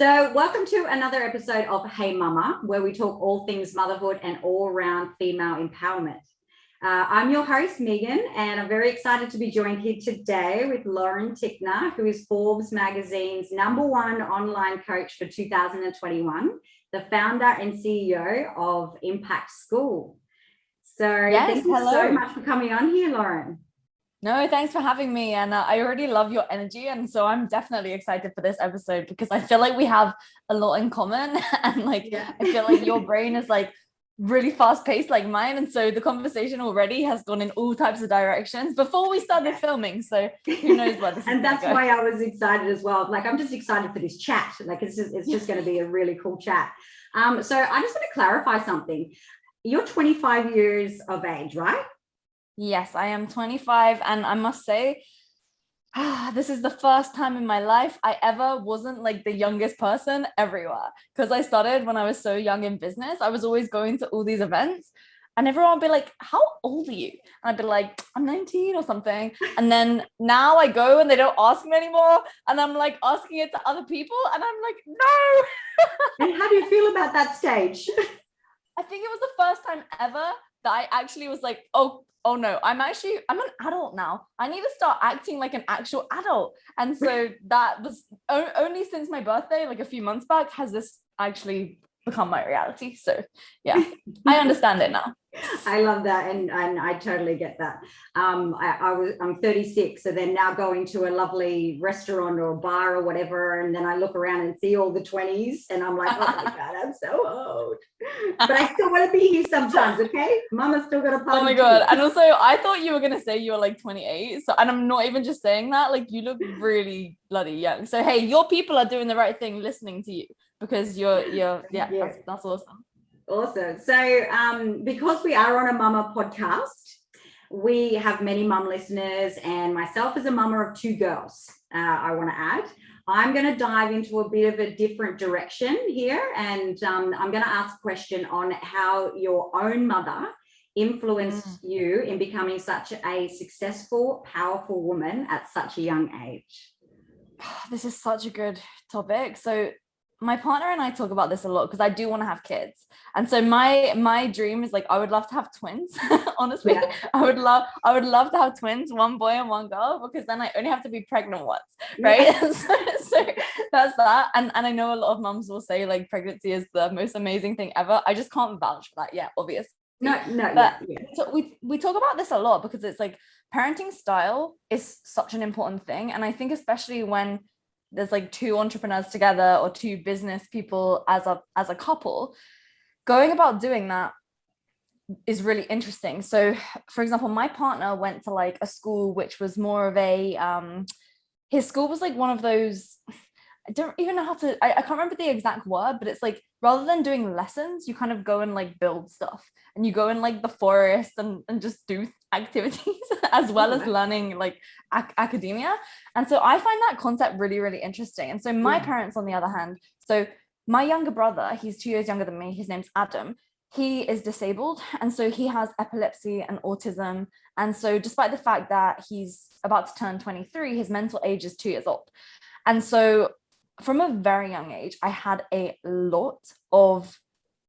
So welcome to another episode of Hey Mama, where we talk all things motherhood and all-round female empowerment. I'm your host, Megan, and I'm very excited to be joined here today with Lauren Tickner, who is Forbes Magazine's #1 online coach for 2021, the founder and CEO of Impact School. So thank you so much for coming on here, Lauren. No, thanks for having me. And I already love your energy. And so I'm definitely excited for this episode because I feel like we have a lot in common. And I feel like your brain is like really fast paced like mine. And so the conversation already has gone in all types of directions before we started filming. So who knows what this is. And that's why I was excited as well. Like, I'm just excited for this chat. Like, it's just going to be a really cool chat. So I just want to clarify something. You're 25 years of age, right? Yes, I am 25, and I must say, this is the first time in my life I ever wasn't like the youngest person everywhere, because I started when I was so young in business. I was always going to all these events and everyone would be like, how old are you? And I'd be like, I'm 19 or something. And then now I go and they don't ask me anymore, and I'm like asking it to other people and I'm like, no. And how do you feel about that stage? I think it was the first time ever that I actually was like, oh no, I'm an adult now. I need to start acting like an actual adult. And so that was only since my birthday, like a few months back, has this actually become my reality. So yeah, I understand it now. I love that, and I totally get that. I'm 36, so then now going to a lovely restaurant or bar or whatever, and then I look around and see all the 20s, and I'm like, oh my god, I'm so old. But I still want to be here sometimes, okay? Mama's still got a party. Oh my god! And also, I thought you were gonna say you were like 28. So, and I'm not even just saying that. Like, you look really bloody young. So hey, your people are doing the right thing, listening to you, because you're that's awesome. Awesome. So because we are on a mama podcast, we have many mum listeners, and myself as a mama of 2 girls, I want to add. I'm going to dive into a bit of a different direction here, and I'm going to ask a question on how your own mother influenced you in becoming such a successful, powerful woman at such a young age. This is such a good topic. So my partner and I talk about this a lot because I do want to have kids. And so my dream is like, I would love to have twins. Honestly, yeah. I would love to have twins, 1 boy and 1 girl, because then I only have to be pregnant once, right? Yeah. so that's that. And I know a lot of mums will say like pregnancy is the most amazing thing ever. I just can't vouch for that yet, obviously. No. But so we talk about this a lot because it's like parenting style is such an important thing. And I think especially when there's like 2 entrepreneurs together or 2 business people as a couple, going about doing that is really interesting. So for example, my partner went to like a school which was more of a his school was like one of those, I don't even know how to, I can't remember the exact word, but it's like, rather than doing lessons, you kind of go and like build stuff, and you go in like the forest and just do activities as well as learning like academia. And so I find that concept really, really interesting. And so my parents, on the other hand, so my younger brother, he's 2 years younger than me. His name's Adam. He is disabled. And so he has epilepsy and autism. And so despite the fact that he's about to turn 23, his mental age is 2 years old. And so from a very young age, I had a lot of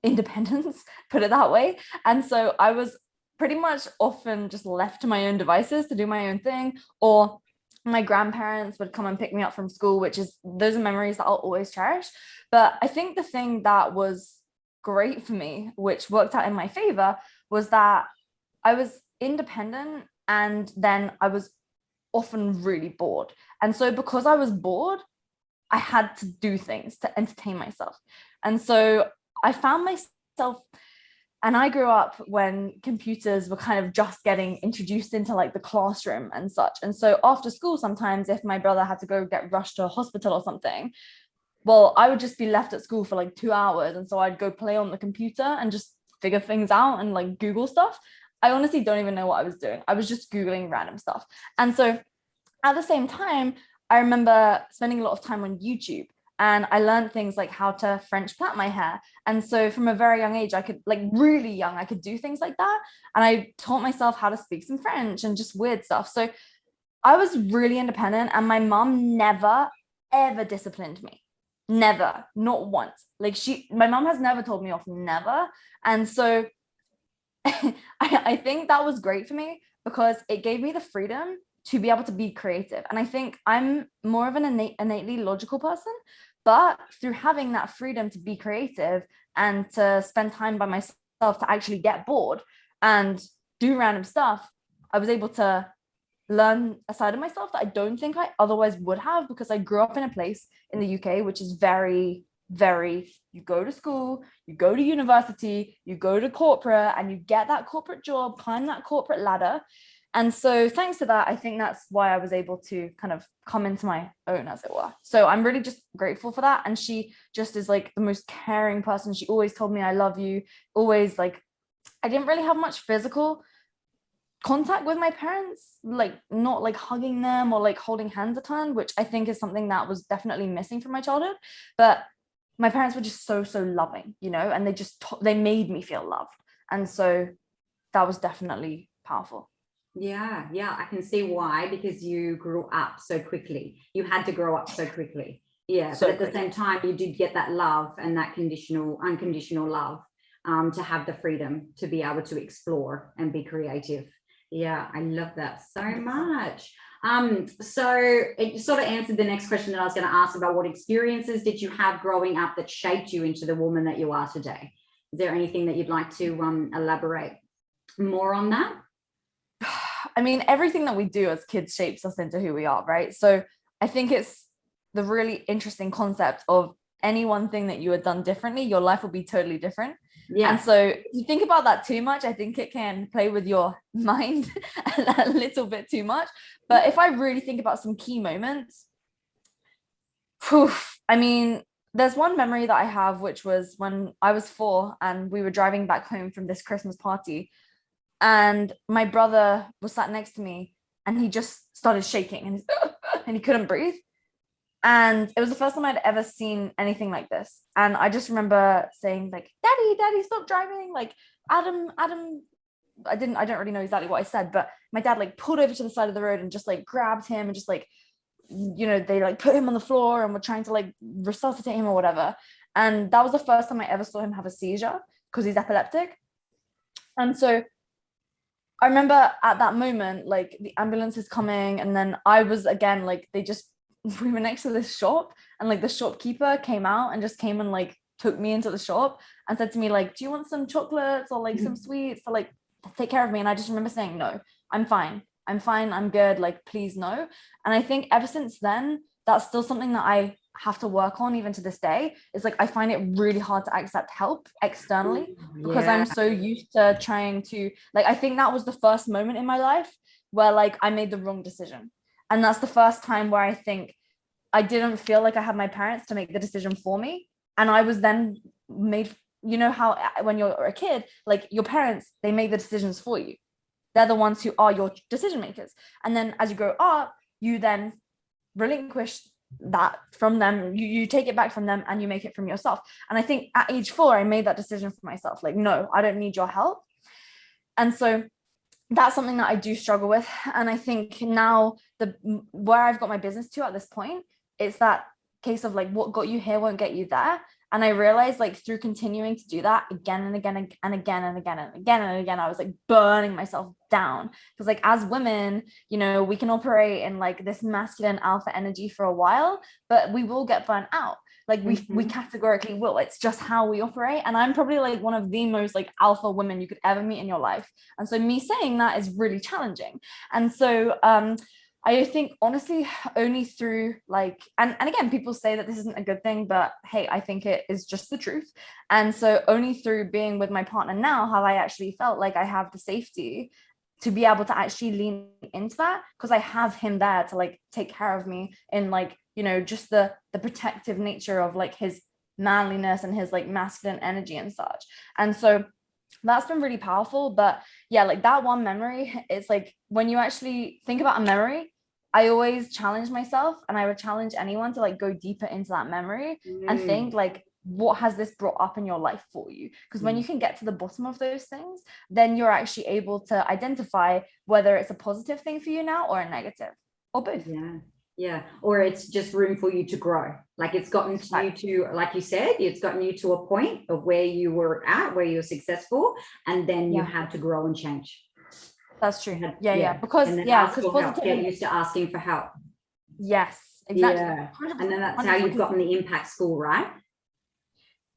independence, put it that way. And so I was pretty much often just left to my own devices to do my own thing, or my grandparents would come and pick me up from school, those are memories that I'll always cherish. But I think the thing that was great for me, which worked out in my favor, was that I was independent, and then I was often really bored. And so because I was bored, I had to do things to entertain myself. And so I found myself, and I grew up when computers were kind of just getting introduced into like the classroom and such. And so after school, sometimes if my brother had to go get rushed to a hospital or something, well, I would just be left at school for like 2 hours. And so I'd go play on the computer and just figure things out and like Google stuff. I honestly don't even know what I was doing. I was just Googling random stuff. And so at the same time, I remember spending a lot of time on YouTube, and I learned things like how to French plait my hair. And so from a very young age, I could, like really young, I could do things like that. And I taught myself how to speak some French and just weird stuff. So I was really independent, and my mom never, ever disciplined me. Never, not once. Like my mom has never told me off, never. And so I think that was great for me because it gave me the freedom to be able to be creative. And I think I'm more of an innately logical person, but through having that freedom to be creative and to spend time by myself to actually get bored and do random stuff, I was able to learn a side of myself that I don't think I otherwise would have, because I grew up in a place in the UK which is very, very, you go to school, you go to university, you go to corporate, and you get that corporate job, climb that corporate ladder. And so thanks to that, I think that's why I was able to kind of come into my own, as it were. So I'm really just grateful for that. And she just is like the most caring person. She always told me I love you, always. Like, I didn't really have much physical contact with my parents, like not like hugging them or like holding hands a ton, which I think is something that was definitely missing from my childhood. But my parents were just so loving, you know, and they made me feel loved. And so that was definitely powerful. Yeah, I can see why, because you grew up so quickly. You had to grow up so quickly. Yeah, so but at the same time, you did get that love and that unconditional love, to have the freedom to be able to explore and be creative. Yeah, I love that so much. So it sort of answered the next question that I was going to ask about what experiences did you have growing up that shaped you into the woman that you are today? Is there anything that you'd like to elaborate more on that? I mean, everything that we do as kids shapes us into who we are, right? So I think it's the really interesting concept of any one thing that you had done differently, your life will be totally different. Yeah. And so if you think about that too much, I think it can play with your mind a little bit too much. But if I really think about some key moments, I mean, there's one memory that I have, which was when I was 4 and we were driving back home from this Christmas party. And my brother was sat next to me and he just started shaking and he couldn't breathe. And it was the first time I'd ever seen anything like this. And I just remember saying like, Daddy, stop driving. Like, Adam, I don't really know exactly what I said, but my dad like pulled over to the side of the road and just like grabbed him and just like, you know, they like put him on the floor and were trying to like resuscitate him or whatever. And that was the first time I ever saw him have a seizure because he's epileptic. And so I remember at that moment, like the ambulance is coming, and then I was again, like we were next to this shop, and like the shopkeeper came out and just came and like took me into the shop and said to me like, do you want some chocolates or like some sweets to like take care of me? And I just remember saying, no, I'm fine, I'm good, like please no. And I think ever since then, that's still something that I have to work on even to this day. Is like I find it really hard to accept help externally because I'm so used to trying to, like, I think that was the first moment in my life where like I made the wrong decision. And that's the first time where I think I didn't feel like I had my parents to make the decision for me. And I was then made, you know how when you're a kid, like your parents, they make the decisions for you. They're the ones who are your decision makers. And then as you grow up, you then relinquish that from them, you take it back from them and you make it from yourself. And I think at age 4 I made that decision for myself, like, no, I don't need your help. And so that's something that I do struggle with. And I think now where I've got my business to at this point, it's that case of like, what got you here won't get you there. And I realized like through continuing to do that again and again and again and again and again and again, I was like burning myself down. Because like as women, you know, we can operate in like this masculine alpha energy for a while, but we will get burnt out. Like we categorically will. It's just how we operate. And I'm probably like one of the most like alpha women you could ever meet in your life. And so me saying that is really challenging. And so I think honestly, only through like, and again, people say that this isn't a good thing, but hey, I think it is just the truth. And so only through being with my partner now have I actually felt like I have the safety to be able to actually lean into that, because I have him there to like take care of me in like, you know, just the protective nature of like his manliness and his like masculine energy and such. And so that's been really powerful. But yeah, like that one memory, it's like when you actually think about a memory, I always challenge myself, and I would challenge anyone to like go deeper into that memory and think like, what has this brought up in your life for you? Because when you can get to the bottom of those things, then you're actually able to identify whether it's a positive thing for you now or a negative or both. Yeah. Or it's just room for you to grow. Like it's gotten you to, like you said, it's gotten you to a point of where you were at, where you're successful, and then you had to grow and change. That's true. Yeah. Because positivity, get used to asking for help. Yes, exactly. Yeah. And then that's how you've gotten the impact school, right?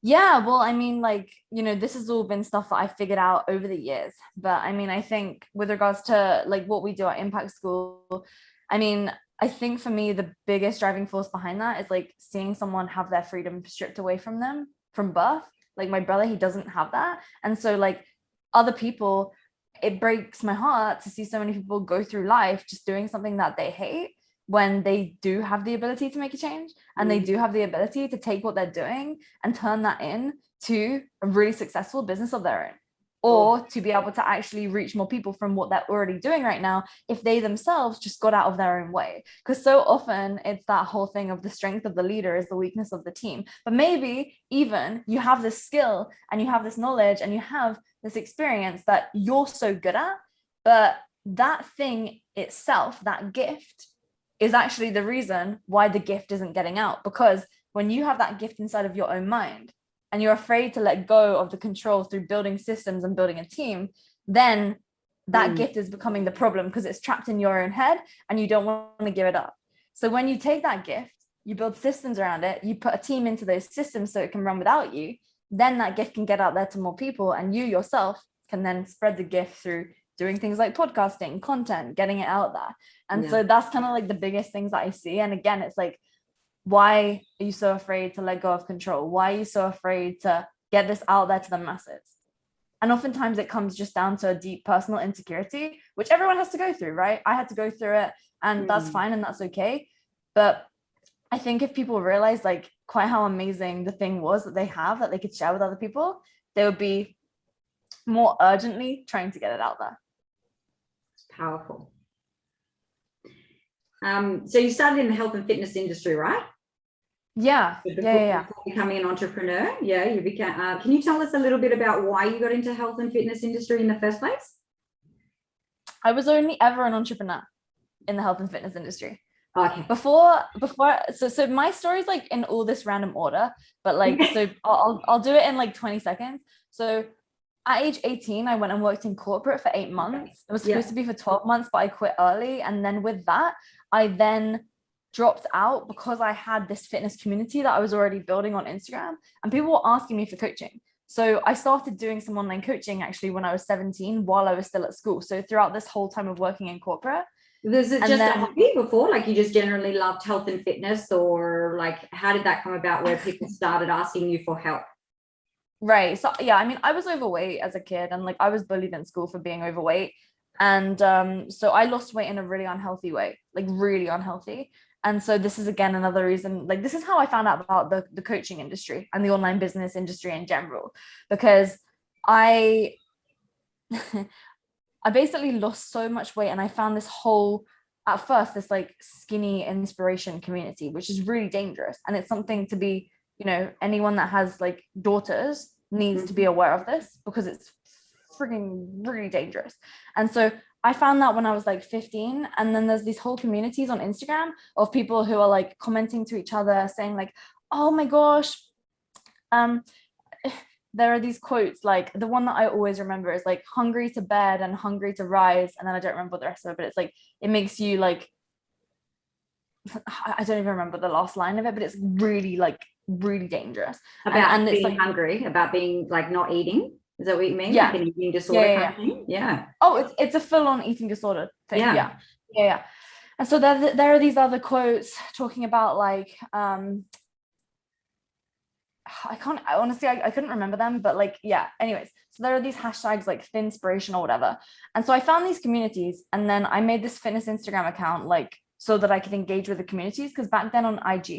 Yeah, well, I mean, like, you know, this has all been stuff that I figured out over the years. But I mean, I think with regards to like what we do at Impact School, I mean, I think for me, the biggest driving force behind that is like seeing someone have their freedom stripped away from them from birth. Like my brother, he doesn't have that. And so like other people, it breaks my heart to see so many people go through life just doing something that they hate when they do have the ability to make a change, and they do have the ability to take what they're doing and turn that into a really successful business of their own, or to be able to actually reach more people from what they're already doing right now if they themselves just got out of their own way. Because so often it's that whole thing of the strength of the leader is the weakness of the team. But maybe even you have this skill and you have this knowledge and you have this experience that you're so good at, but that thing itself, that gift, is actually the reason why the gift isn't getting out. Because when you have that gift inside of your own mind and you're afraid to let go of the control through building systems and building a team, then that gift is becoming the problem because it's trapped in your own head and you don't want to give it up. So when you take that gift, you build systems around it, you put a team into those systems so it can run without you, then that gift can get out there to more people, and you yourself can then spread the gift through doing things like podcasting, content, getting it out there. And so that's kind of like the biggest things that I see. And again, it's like, why are you so afraid to let go of control? Why are you so afraid to get this out there to the masses? And oftentimes it comes just down to a deep personal insecurity, which everyone has to go through, right? I had to go through it, and that's fine and that's okay. But I think if people realize like quite how amazing the thing was that they have that they could share with other people, they would be more urgently trying to get it out there. It's powerful. So you started in the health and fitness industry, right? Yeah. Before becoming an entrepreneur. Yeah, you became. Can you tell us a little bit about why you got into health and fitness industry in the first place? I was only ever an entrepreneur in the health and fitness industry. Okay. So my story is like in all this random order, but like so I'll do it in like 20 seconds. So at age 18, I went and worked in corporate for 8 months. It was supposed to be for 12 months, but I quit early. And then with that, I then dropped out because I had this fitness community that I was already building on Instagram, and people were asking me for coaching. So I started doing some online coaching actually when I was 17 while I was still at school. So throughout this whole time of working in corporate. Was it just a hobby before? Like you just generally loved health and fitness, or like how did that come about where people started asking you for help? Right. So yeah, I mean, I was overweight as a kid, and like I was bullied in school for being overweight. And so I lost weight in a really unhealthy way, like really unhealthy. And so this is again another reason, like this is how I found out about the coaching industry and the online business industry in general, because I I basically lost so much weight, and I found this whole, at first, this like skinny inspiration community, which is really dangerous. And it's something to be, you know, anyone that has like daughters needs to be aware of this, because it's freaking really dangerous. And so I found that when I was like 15, and then there's these whole communities on Instagram of people who are like commenting to each other saying like, oh my gosh, there are these quotes, like the one that I always remember is like hungry to bed and hungry to rise. And then I don't remember the rest of it, but it's like, it makes you like, I don't even remember the last line of it, but it's really like really dangerous. About being like, hungry, about being like not eating. Is that what you mean? Yeah. Like an eating disorder kind of thing? Yeah. Oh, it's a full-on eating disorder thing. Yeah. And so there are these other quotes talking about like, I couldn't remember them, but like, yeah, anyways, so there are these hashtags like Finspiration or whatever. And so I found these communities, and then I made this fitness Instagram account, like, so that I could engage with the communities. Because back then on IG,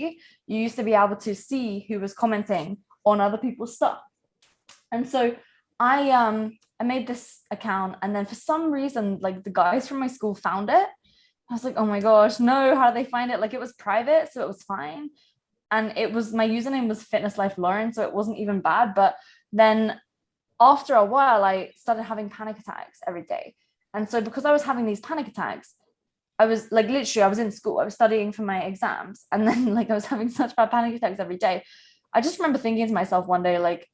you used to be able to see who was commenting on other people's stuff. And so I made this account, and then for some reason, like the guys from my school found it. I was like, oh my gosh, no, how did they find it? Like it was private, so it was fine. And it was, my username was Fitness Life Lauren, so it wasn't even bad. But then after a while, I started having panic attacks every day. And so because I was having these panic attacks, I was like, literally, I was in school, I was studying for my exams, and then like I was having such bad panic attacks every day. I just remember thinking to myself one day, like,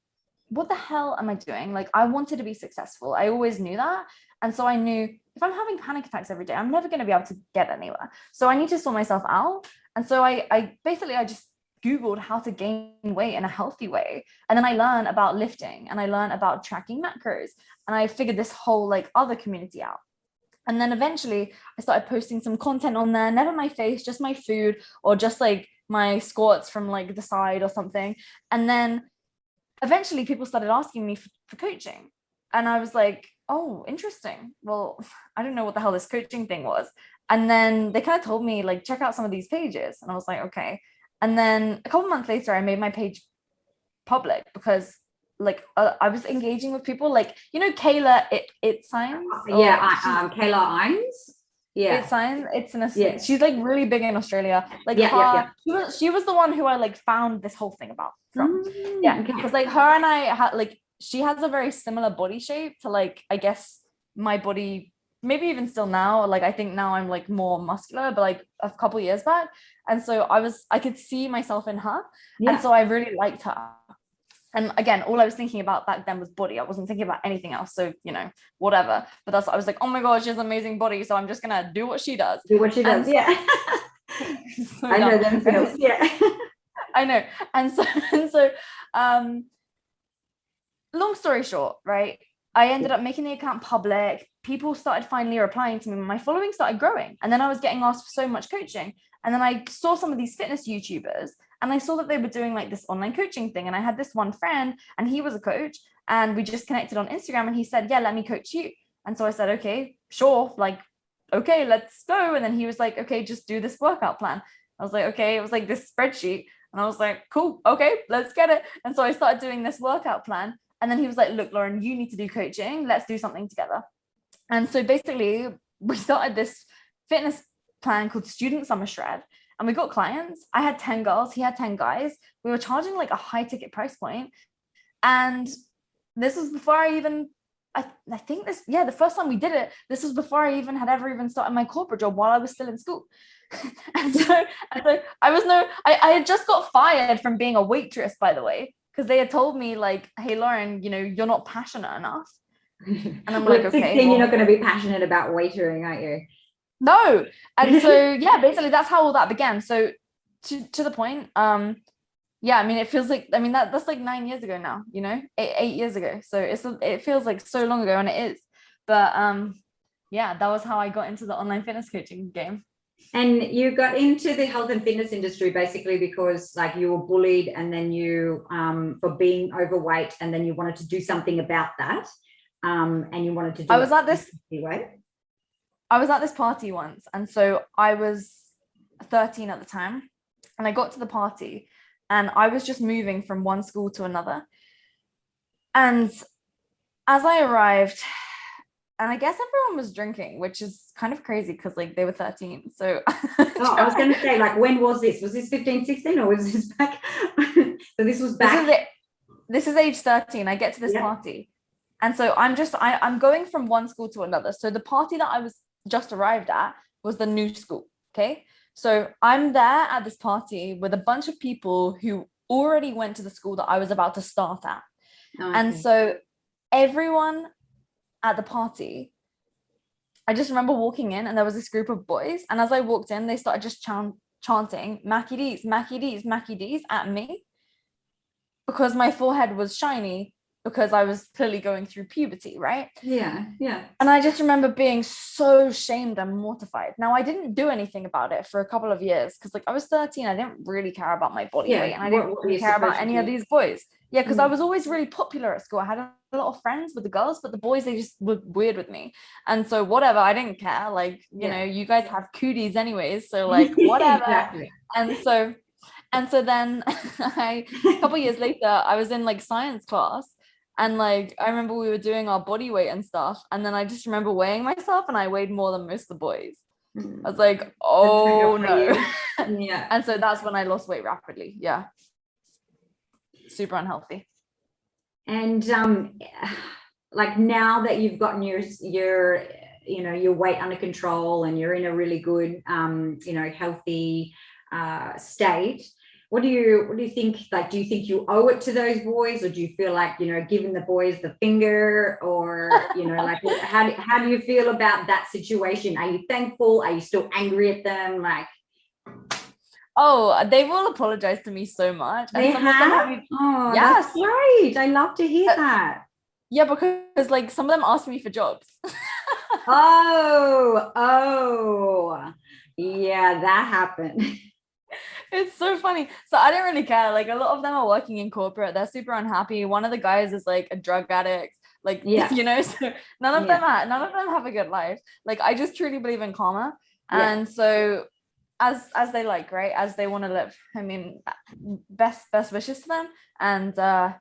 what the hell am I doing? Like, I wanted to be successful. I always knew that. And so I knew if I'm having panic attacks every day, I'm never going to be able to get anywhere. So I need to sort myself out. And so I just Googled how to gain weight in a healthy way. And then I learned about lifting, and I learned about tracking macros, and I figured this whole like other community out. And then eventually I started posting some content on there, never my face, just my food, or just like my squats from like the side or something. And then eventually people started asking me for coaching. And I was like, oh, interesting. Well, I don't know what the hell this coaching thing was. And then they kind of told me, like, check out some of these pages. And I was like, okay. And then a couple of months later, I made my page public because like I was engaging with people like, you know, kaylaitsines. Kaylaitsines. Yeah. It's she's like really big in Australia. Like she was the one who I like found this whole thing about from. Because like her and I had like, she has a very similar body shape to like, I guess my body, maybe even still now. Like I think now I'm like more muscular, but like a couple years back. And so I could see myself in her. And so I really liked her. And again, all I was thinking about back then was body. I wasn't thinking about anything else. So, you know, whatever. But I was like, oh my God, she has an amazing body. So I'm just going to do what she does. So, I know them feels. I know. And so, long story short, right? I ended up making the account public. People started finally replying to me. My following started growing. And then I was getting asked for so much coaching. And then I saw some of these fitness YouTubers, and I saw that they were doing like this online coaching thing. And I had this one friend, and he was a coach, and we just connected on Instagram, and he said, yeah, let me coach you. And so I said, okay, sure. Like, okay, let's go. And then he was like, okay, just do this workout plan. I was like, okay. It was like this spreadsheet. And I was like, cool. Okay, let's get it. And so I started doing this workout plan. And then he was like, look, Lauren, you need to do coaching. Let's do something together. And so basically we started this fitness plan called Student Summer Shred. And we got clients. I had 10 girls. He had 10 guys. We were charging like a high ticket price point. And this was before I even, I think this, the first time we did it, this was before I even had ever even started my corporate job while I was still in school. and so I had just got fired from being a waitress, by the way, because they had told me like, hey, Lauren, you know, you're not passionate enough. And I'm like, okay. 16, you're not going to be passionate about waitering, aren't you? No. And so, basically that's how all that began. So to the point, I mean, it feels like, I mean, that's like 9 years ago now, you know, 8 years ago. So it feels like so long ago, and it is. But that was how I got into the online fitness coaching game. And you got into the health and fitness industry basically because like you were bullied, and then you for being overweight, and then you wanted to do something about that. And you wanted to do I was at this party once, and so I was 13 at the time, and I got to the party, and I was just moving from one school to another. And as I arrived, and I guess everyone was drinking, which is kind of crazy because like they were 13. So I was going to say, like, when was this? Was this 15, 16, or was this back? So this was back. This is age 13. I get to this party. And so I'm going from one school to another. So the party that I was just arrived at was the new school. Okay. So I'm there at this party with a bunch of people who already went to the school that I was about to start at. Okay. And so everyone at the party, I just remember walking in, and there was this group of boys. And as I walked in, they started just chanting Mackie D's, Mackie D's, Mackie D's at me, because my forehead was shiny, because I was clearly going through puberty, right? Yeah. And I just remember being so shamed and mortified. Now, I didn't do anything about it for a couple of years because like I was 13, I didn't really care about my body weight, and I didn't really care about any of these boys. Yeah, because I was always really popular at school. I had a lot of friends with the girls, but the boys, they just were weird with me. And so whatever, I didn't care. Like, you know, you guys have cooties anyways, so like whatever. Exactly. And so then a couple years later, I was in like science class. And like, I remember we were doing our body weight and stuff. And then I just remember weighing myself, and I weighed more than most of the boys. I was like, oh no. Yeah. And so that's when I lost weight rapidly. Yeah. Super unhealthy. And like now that you've gotten your your weight under control and you're in a really good, healthy state, what do you think? Like, do you think you owe it to those boys, or do you feel like, giving the boys the finger, or, like, how do you feel about that situation? Are you thankful? Are you still angry at them? Like, oh, they've all apologized to me so much. They some have? of them have Oh, yes. That's great. I love to hear that. Yeah, because like some of them asked me for jobs. Oh, yeah, that happened. It's so funny. So I didn't really care. Like a lot of them are working in corporate. They're super unhappy. One of the guys is like a drug addict. Like, Yeah. So none of them have a good life. Like I just truly believe in karma. Yeah. And so as they like, right, as they want to live. I mean, best wishes to them. And I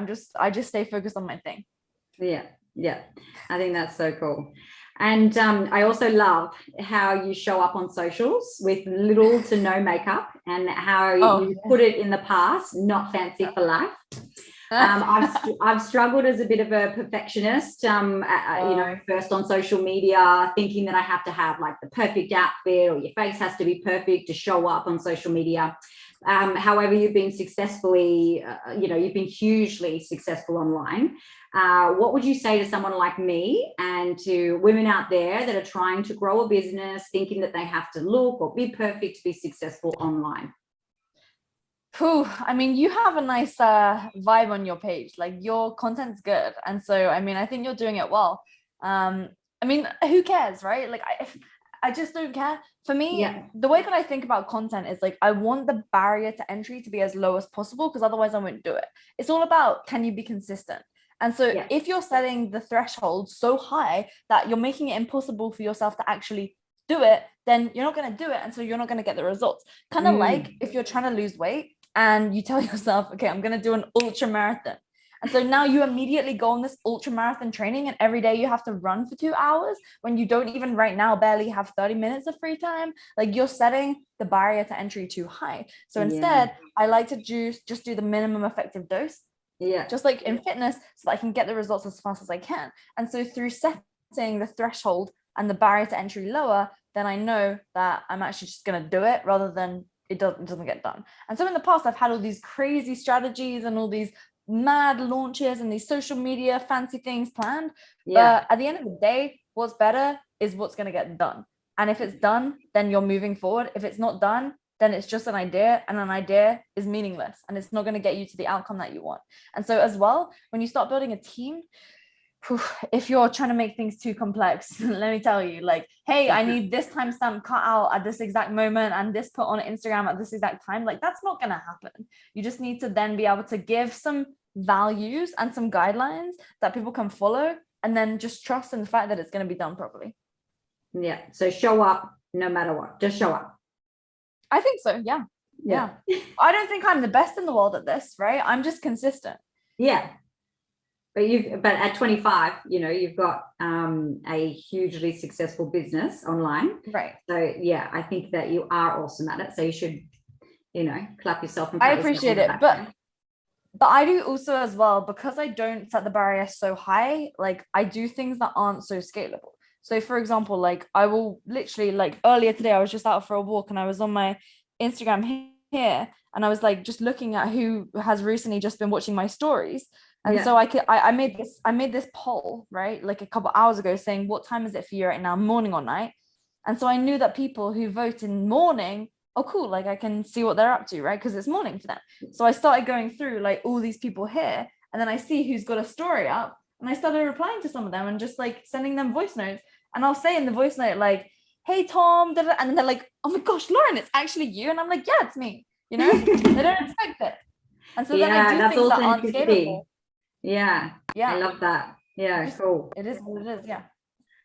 just stay focused on my thing. Yeah. I think that's so cool. And I also love how you show up on socials with little to no makeup, and how you put it in the past, not fancy for life. I've struggled as a bit of a perfectionist, first on social media, thinking that I have to have like the perfect outfit, or your face has to be perfect to show up on social media. However, you've been successfully, you've been hugely successful online. What would you say to someone like me, and to women out there that are trying to grow a business, thinking that they have to look or be perfect to be successful online? I mean, you have a nice vibe on your page. Like your content's good, and so I mean, I think you're doing it well. I mean, who cares, right? Like I just don't care. For me, the way that I think about content is like, I want the barrier to entry to be as low as possible, because otherwise I won't do it. It's all about, can you be consistent? And so if you're setting the threshold so high that you're making it impossible for yourself to actually do it, then you're not going to do it. And so you're not going to get the results. Kind of like if you're trying to lose weight and you tell yourself, okay, I'm going to do an ultra marathon. And so now you immediately go on this ultra marathon training, and every day you have to run for 2 hours when you don't even right now barely have 30 minutes of free time. Like you're setting the barrier to entry too high. So instead, I like to just do the minimum effective dose. Yeah. Just like in fitness, so that I can get the results as fast as I can. And so through setting the threshold and the barrier to entry lower, then I know that I'm actually just going to do it rather than it doesn't get done. And so in the past, I've had all these crazy strategies and all these mad launches and these social media fancy things planned. But at the end of the day, what's better is what's going to get done. And if it's done, then you're moving forward. If it's not done, then it's just an idea, and an idea is meaningless, and it's not going to get you to the outcome that you want. And so as well, when you start building a team, if you're trying to make things too complex, let me tell you, like, hey, I need this timestamp cut out at this exact moment and this put on Instagram at this exact time, like that's not going to happen. You just need to then be able to give some values and some guidelines that people can follow, and then just trust in the fact that it's going to be done properly. Yeah. So show up no matter what. Just show up. I think so. Yeah. I don't think I'm the best in the world at this, right? I'm just consistent. Yeah. But at 25, you've got a hugely successful business online. Right. So yeah, I think that you are awesome at it. So you should, clap yourself. And I appreciate it. But I do also as well, because I don't set the barrier so high, like I do things that aren't so scalable. So for example, like I will literally, like earlier today, I was just out for a walk and I was on my Instagram here and I was like just looking at who has recently just been watching my stories. And so I made this poll, right, like a couple hours ago, saying, what time is it for you right now, morning or night? And so I knew that people who vote in morning, oh cool, like I can see what they're up to, right, because it's morning for them. So I started going through like all these people here, and then I see who's got a story up, and I started replying to some of them and just like sending them voice notes. And I'll say in the voice note, like, hey Tom, and then they're like, oh my gosh, Lauren, it's actually you. And I'm like, yeah, it's me. They don't expect it. And so then I do things that aren't scalable. Yeah. I love that. Yeah, cool. It is what it is. Yeah.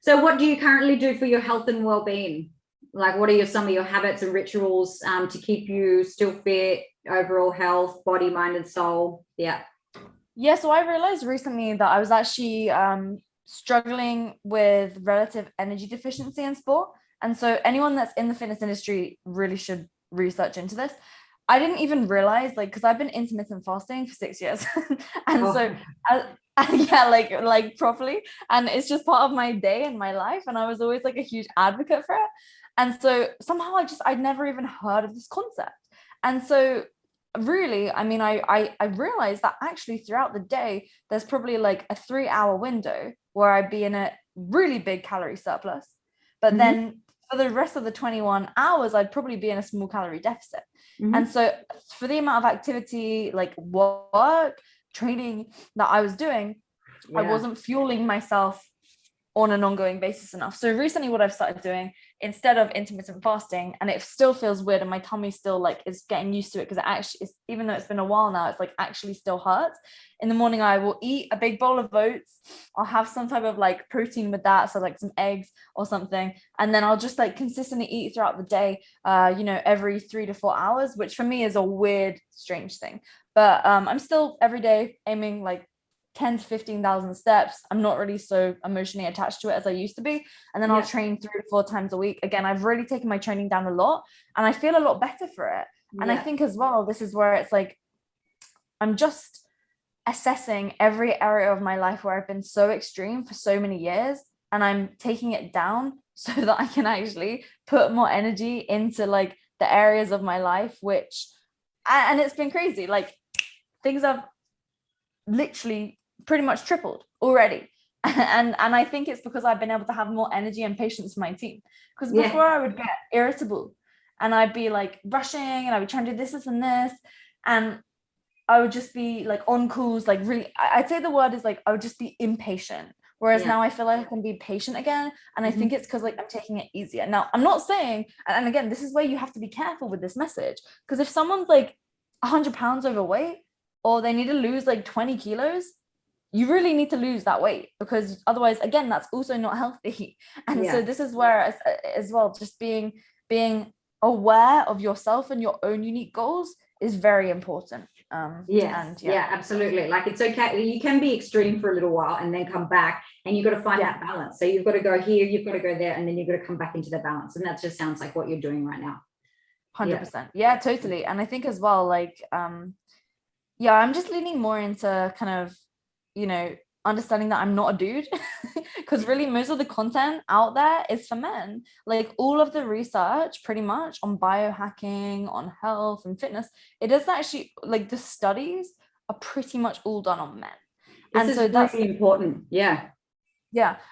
So what do you currently do for your health and well-being? Like, what are some of your habits and rituals to keep you still fit, overall health, body, mind, and soul? Yeah. Yeah. So I realized recently that I was actually struggling with relative energy deficiency in sport. And so anyone that's in the fitness industry really should research into this. I didn't even realize, like, because I've been intermittent fasting for 6 years. And so Yeah, like properly. And it's just part of my day and my life. And I was always like a huge advocate for it. And so somehow I'd never even heard of this concept. And so really, I mean, I realized that actually throughout the day, there's probably like a 3-hour window where I'd be in a really big calorie surplus. But then for the rest of the 21 hours, I'd probably be in a small calorie deficit. And so for the amount of activity, like work, training that I was doing, I wasn't fueling myself on an ongoing basis enough. So recently what I've started doing, instead of intermittent fasting, and it still feels weird and my tummy still like is getting used to it, because it actually is, even though it's been a while now, it's like actually still hurts. In the morning, I will eat a big bowl of oats. I'll have some type of like protein with that. So like some eggs or something. And then I'll just like consistently eat throughout the day, every 3 to 4 hours, which for me is a weird, strange thing. But I'm still every day aiming like 10 to 15,000 steps. I'm not really so emotionally attached to it as I used to be. And then I'll train 3 to 4 times a week. Again, I've really taken my training down a lot and I feel a lot better for it. And I think as well, this is where it's like, I'm just assessing every area of my life where I've been so extreme for so many years, and I'm taking it down so that I can actually put more energy into like the areas of my life, which, and it's been crazy. Like things have literally pretty much tripled already. And I think it's because I've been able to have more energy and patience for my team. Because before I would get irritable and I'd be like rushing and I would try and do this and this. And I would just be like on calls, like really, I'd say the word is like, I would just be impatient. Whereas now I feel like I can be patient again. And I think it's because like I'm taking it easier. Now, I'm not saying, and again, this is where you have to be careful with this message. Because if someone's like 100 pounds overweight, or they need to lose like 20 kilos, you really need to lose that weight, because otherwise, again, that's also not healthy. And so this is where as well, just being aware of yourself and your own unique goals is very important. Absolutely. Like it's okay, you can be extreme for a little while and then come back, and you've got to find that balance. So you've got to go here, you've got to go there, and then you've got to come back into the balance. And that just sounds like what you're doing right now. 100%. Yeah, totally. And I think as well, like I'm just leaning more into kind of, understanding that I'm not a dude, because really most of the content out there is for men. Like all of the research pretty much on biohacking, on health and fitness, it is actually like the studies are pretty much all done on men. And so that's really important. Yeah.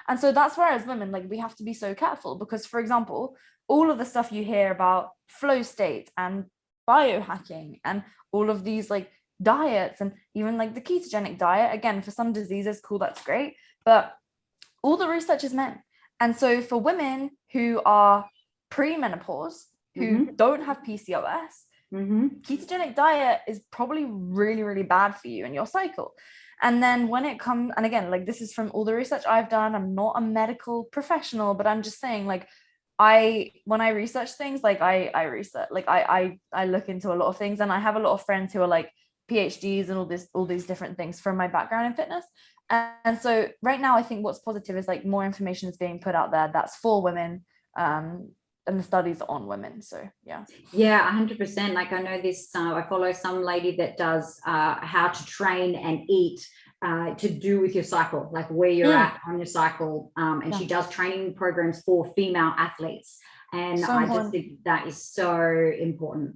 And so that's where as women, like we have to be so careful, because for example, all of the stuff you hear about flow state and biohacking and all of these like diets, and even like the ketogenic diet, again, for some diseases, cool, that's great, but all the research is men. And so for women who are pre-menopause, who don't have PCOS, ketogenic diet is probably really, really bad for you and your cycle. And then when it comes, and again, like this is from all the research I've done, I'm not a medical professional, but I'm just saying, like when I research things, like I research, like I look into a lot of things, and I have a lot of friends who are like PhDs and all these different things from my background in fitness. And so right now I think what's positive is like more information is being put out there that's for women, and the studies on women. So 100%. Like I know this, I follow some lady that does how to train and eat to do with your cycle, like where you're at on your cycle, and she does training programs for female athletes. And so I just think that is so important.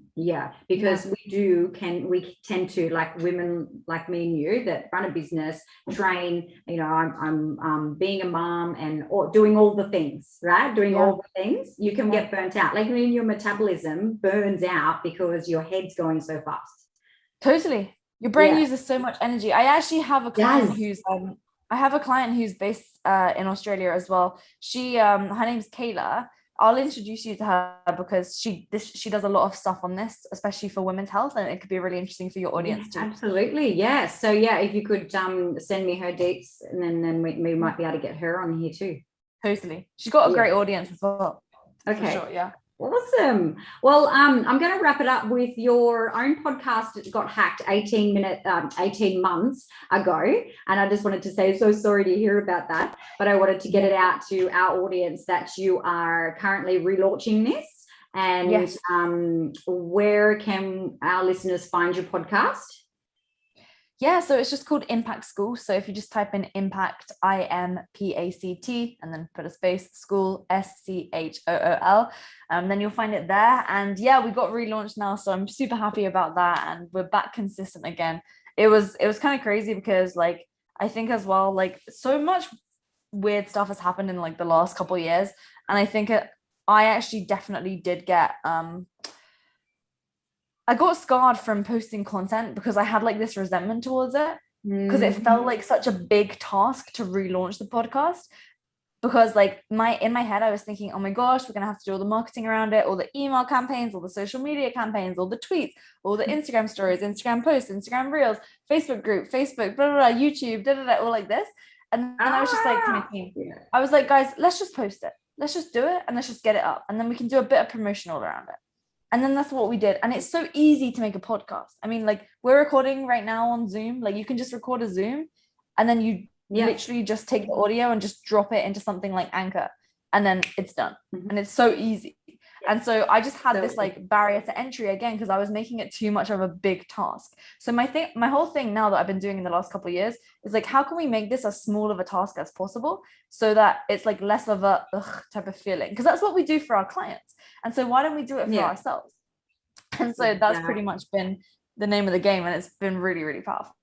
Because we tend to, like women like me and you that run a business, train, I'm being a mom and doing all the things, right? Doing all the things, you can get burnt out. Like when your metabolism burns out because your head's going so fast. Totally. Your brain uses so much energy. I actually have a client who's based in Australia as well. She her name's Kayla. I'll introduce you to her, because she does a lot of stuff on this, especially for women's health, and it could be really interesting for your audience too. Absolutely. So if you could send me her dates, and then we might be able to get her on here too. Totally. She's got a great audience as well. Okay. For sure, Awesome. Well, I'm going to wrap it up with your own podcast. It got hacked 18 months ago. And I just wanted to say, so sorry to hear about that, but I wanted to get it out to our audience that you are currently relaunching this. And where can our listeners find your podcast? Yeah, so it's just called Impact School. So if you just type in Impact, IMPACT, and then put a space, school, SCHOOL, then you'll find it there. And yeah, we got relaunched now, so I'm super happy about that, and we're back consistent again. It was kind of crazy because like I think as well, like so much weird stuff has happened in like the last couple of years, and I think I actually definitely did get I got scarred from posting content because I had like this resentment towards it, because it felt like such a big task to relaunch the podcast. Because like in my head I was thinking, oh my gosh, we're gonna have to do all the marketing around it, all the email campaigns, all the social media campaigns, all the tweets, all the Instagram stories, Instagram posts, Instagram reels, Facebook group, Facebook, blah, blah, blah, YouTube, all like this. And then I was just like to my team, I was like, guys, let's just post it, let's just do it, and let's just get it up, and then we can do a bit of promotional around it. And then that's what we did. And it's so easy to make a podcast. I mean, like we're recording right now on Zoom. Like you can just record a Zoom, and then you literally just take the audio and just drop it into something like Anchor, and then it's done. And it's so easy. And so I just had this like barrier to entry again, because I was making it too much of a big task. So my whole thing now that I've been doing in the last couple of years is like, how can we make this as small of a task as possible so that it's like less of a type of feeling? Because that's what we do for our clients. And so why don't we do it for ourselves? And so that's pretty much been the name of the game, and it's been really, really powerful.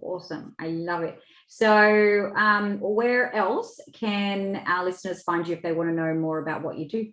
Awesome. I love it. So where else can our listeners find you if they want to know more about what you do?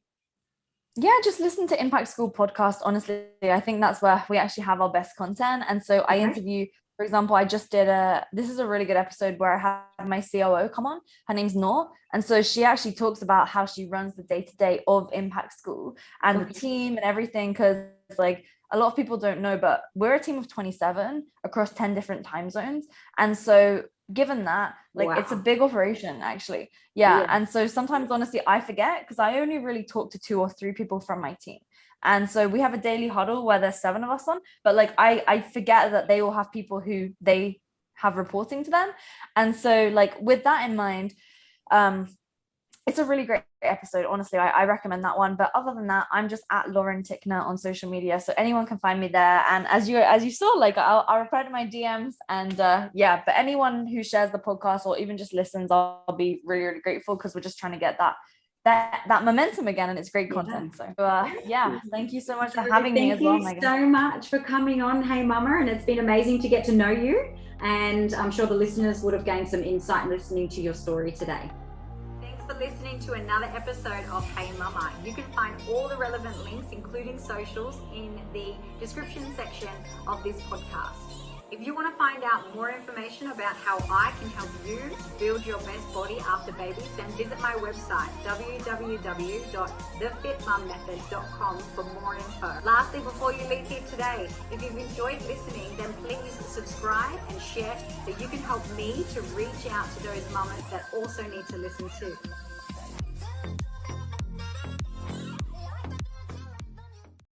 Yeah, just listen to Impact School podcast. Honestly, I think that's where we actually have our best content. And so I interview, for example, I just did this is a really good episode where I had my COO come on. Her name's Noor. And so she actually talks about how she runs the day-to-day of Impact School and the team and everything. Because like a lot of people don't know, but we're a team of 27 across 10 different time zones. And so given that, like it's a big operation actually. And so sometimes honestly I forget, because I only really talk to 2 or 3 people from my team. And so we have a daily huddle where there's 7 of us on, but like I forget that they all have people who they have reporting to them. And so like with that in mind, it's a really great episode. Honestly, I recommend that one. But other than that, I'm just at Lauren Tickner on social media, so anyone can find me there. And as you saw, like I'll reply to my DMs, and but anyone who shares the podcast or even just listens, I'll be really, really grateful, because we're just trying to get that momentum again, and it's great content. So thank you so much for having me as well, Megan. Thank you so much for coming on Hey Mama, and it's been amazing to get to know you, and I'm sure the listeners would have gained some insight listening to your story today. For listening to another episode of Hey Mama. You can find all the relevant links, including socials, in the description section of this podcast. If you want to find out more information about how I can help you build your best body after babies, then visit my website, www.thefitmummethod.com, for more info. Lastly, before you leave here today, if you've enjoyed listening, then please subscribe and share, so you can help me to reach out to those mamas that also need to listen too.